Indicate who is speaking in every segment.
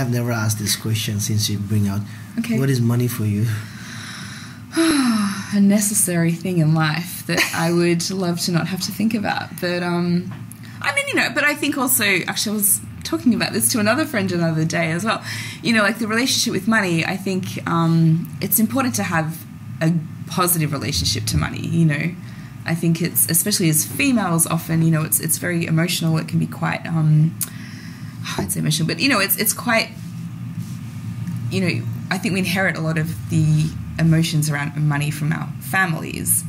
Speaker 1: have never asked this question since you bring out.
Speaker 2: Okay.
Speaker 1: What is money for you?
Speaker 2: A necessary thing in life that I would love to not have to think about. But, I mean, but I think also, actually I was talking about this to another friend another day as well. Like the relationship with money, I think it's important to have a positive relationship to money, I think it's, especially as females often, it's very emotional. It can be quite, I'd say emotional, but, it's quite, I think we inherit a lot of the emotions around money from our families.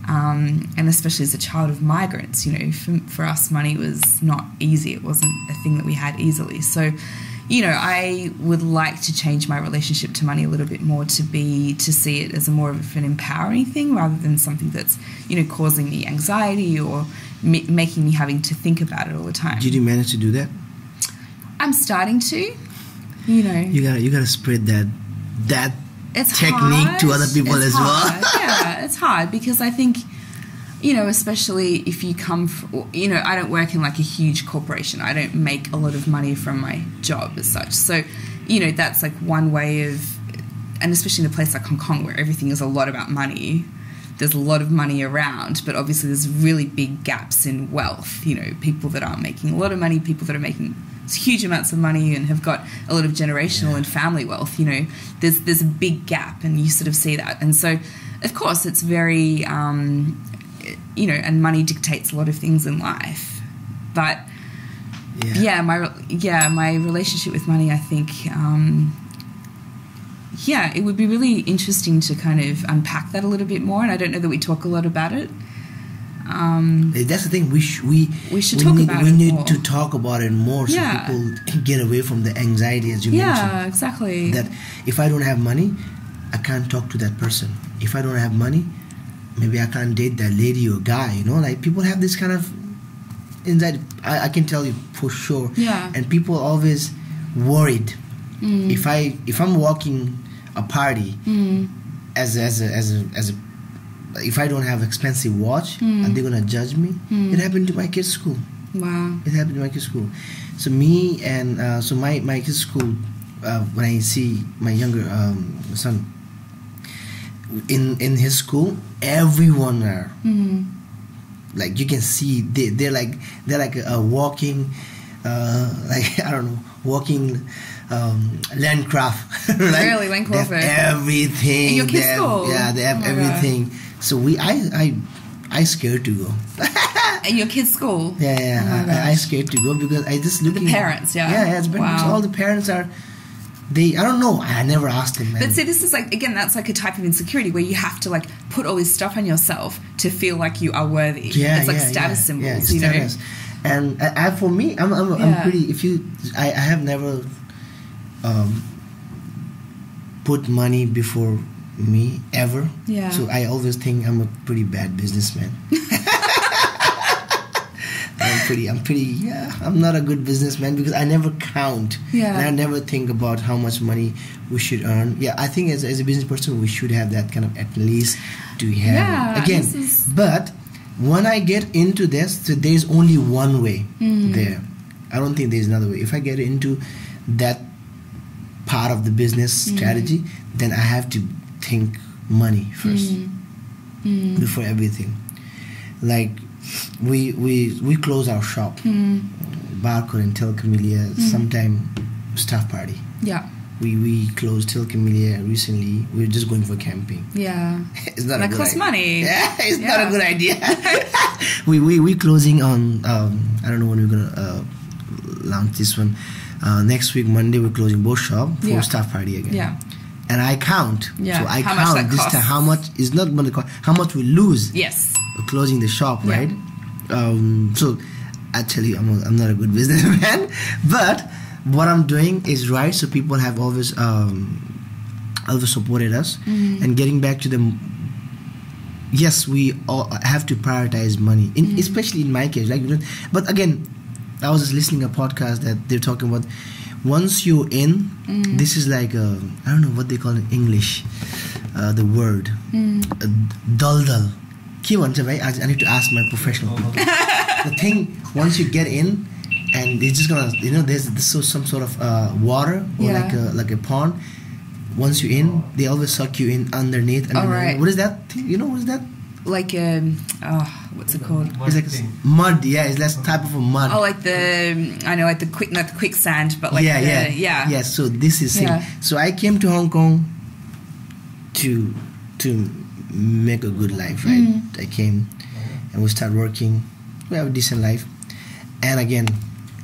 Speaker 2: And especially as a child of migrants, for us, money was not easy. It wasn't a thing that we had easily. So, I would like to change my relationship to money a little bit more to see it as more of an empowering thing rather than something that's, causing me anxiety or making me having to think about it all the time.
Speaker 1: Did you manage to do that?
Speaker 2: I'm starting to,
Speaker 1: You gotta spread that
Speaker 2: it's
Speaker 1: technique
Speaker 2: hard.
Speaker 1: to other people as well.
Speaker 2: Yeah, it's hard because I think, especially if you come from, I don't work in like a huge corporation. I don't make a lot of money from my job as such. So, that's like one way of, and especially in a place like Hong Kong where everything is a lot about money, there's a lot of money around, but obviously there's really big gaps in wealth. People that aren't making a lot of money, people that are making huge amounts of money and have got a lot of generational and family wealth, there's a big gap and you sort of see that. And so, of course, it's very, and money dictates a lot of things in life. But, my relationship with money, I think, it would be really interesting to kind of unpack that a little bit more. And I don't know that we talk a lot about it.
Speaker 1: That's the thing. We should talk about it. We need to talk about it more so people get away from the anxiety, as you mentioned.
Speaker 2: Yeah, exactly.
Speaker 1: That if I don't have money, I can't talk to that person. If I don't have money, maybe I can't date that lady or guy. Like people have this kind of anxiety. I can tell you for sure.
Speaker 2: Yeah.
Speaker 1: And people always worried. If I'm walking a party as a if I don't have expensive watch, are they gonna judge me? It happened to my kids' school.
Speaker 2: Wow.
Speaker 1: It happened to my kids' school. So me and my kids' school, when I see my younger son in his school, everyone are like you can see they're like walking walking Landcraft. Right?
Speaker 2: Really, Landcraft.
Speaker 1: They have everything.
Speaker 2: In your kids' school?
Speaker 1: Yeah, they have everything. God. So I scared to go.
Speaker 2: In your kids' school?
Speaker 1: Yeah. I scared to go because I just looking.
Speaker 2: The parents,
Speaker 1: Yeah, all the parents are. I don't know. I never asked them.
Speaker 2: But see, this is like, again, that's like a type of insecurity where you have to like put all this stuff on yourself to feel like you are worthy. It's like status symbols,
Speaker 1: status. And for me, I'm pretty. I have never put money before me ever.
Speaker 2: Yeah.
Speaker 1: So I always think I'm a pretty bad businessman. I'm not a good businessman because I never count.
Speaker 2: Yeah.
Speaker 1: And I never think about how much money we should earn. Yeah, I think as a business person, we should have that kind of at least to have.
Speaker 2: Yeah.
Speaker 1: Again, but when I get into this, so there's only one way there. I don't think there's another way. If I get into that part of the business strategy, then I have to think money first before everything. Like we close our shop, Barcode and Tel Camellia, sometime staff party.
Speaker 2: Yeah.
Speaker 1: We closed Tel Camellia recently. We're just going for camping.
Speaker 2: Yeah.
Speaker 1: It's not a good
Speaker 2: costs
Speaker 1: idea.
Speaker 2: money.
Speaker 1: Yeah, it's not a good idea. we closing on I don't know when we're gonna launch this one. Next week Monday we're closing both shop for staff party again.
Speaker 2: Yeah.
Speaker 1: And I count.
Speaker 2: Yeah.
Speaker 1: So I
Speaker 2: how
Speaker 1: count
Speaker 2: much that
Speaker 1: this
Speaker 2: costs.
Speaker 1: time how much is not going to cost, how much we lose.
Speaker 2: Yes.
Speaker 1: Closing the shop,
Speaker 2: Yeah.
Speaker 1: right? So I tell you, I'm not a good businessman, but what I'm doing is right. So people have always supported us, and getting back to them. Yes, we all have to prioritize money, especially in my case. Like, but again, I was just listening to a podcast that they're talking about. Once you're in, this is like I don't know what they call in English. The word daldal. I need to ask my professional people. The thing, once you get in, and it's just gonna, there's some sort of water or like a pond. Once you're in, they always suck you in underneath. And
Speaker 2: right.
Speaker 1: What is that? What is that?
Speaker 2: Like what's it called?
Speaker 1: It's like mud. Yeah, it's that type of a mud.
Speaker 2: Oh, like not the quicksand, but like
Speaker 1: yeah. So this is it. So I came to Hong Kong to make a good life, right? I came and we start working. We have a decent life, and again,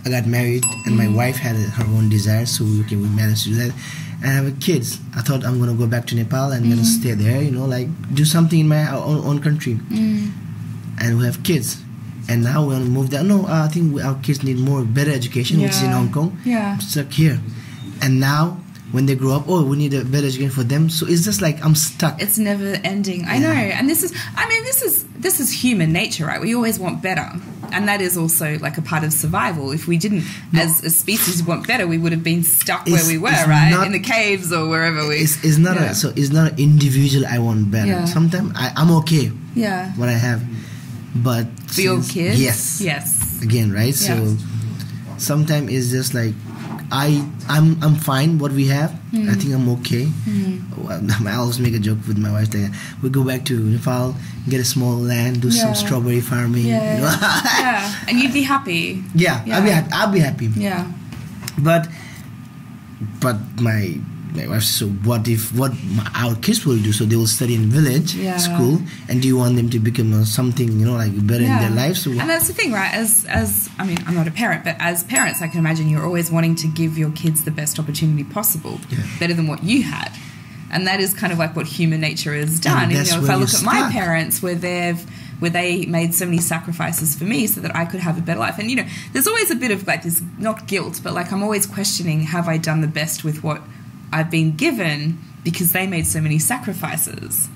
Speaker 1: I got married, and my wife had her own desires, so we managed to do that. And I have kids. I thought I'm gonna go back to Nepal and gonna stay there, like do something in my own country. And we have kids, and now we're gonna move there. No, I think our kids need better education, which is in Hong Kong. Yeah, I'm stuck here, and now when they grow up, we need a better education for them. So it's just like I'm stuck. It's
Speaker 2: never ending. I know, and this is human nature, right? We always want better, and that is also like a part of survival. If we didn't, as a species, want better, we would have been stuck where we were, right? In the caves or wherever we.
Speaker 1: It's not it's not an individual. I want better. Yeah. Sometimes I'm okay.
Speaker 2: Yeah.
Speaker 1: What I have, but
Speaker 2: for your kids,
Speaker 1: yes. Again, right? Yes. So sometimes it's just like. I'm fine what we have. I think I'm okay. I always make a joke with my wife that we go back to Nepal, get a small land, do some strawberry farming.
Speaker 2: And you'd be happy.
Speaker 1: I'll be happy.
Speaker 2: Yeah.
Speaker 1: But my wife says, so what our kids will do? So they will study in village school, and do you want them to become something like better in their lives? So
Speaker 2: and that's the thing, right? As I'm not a parent, but as parents, I can imagine you're always wanting to give your kids the best opportunity possible, better than what you had, and that is kind of like what human nature has done. And, if I look at my parents, where they made so many sacrifices for me so that I could have a better life, and there's always a bit of like this, not guilt, but like I'm always questioning, have I done the best with what I've been given, because they made so many sacrifices.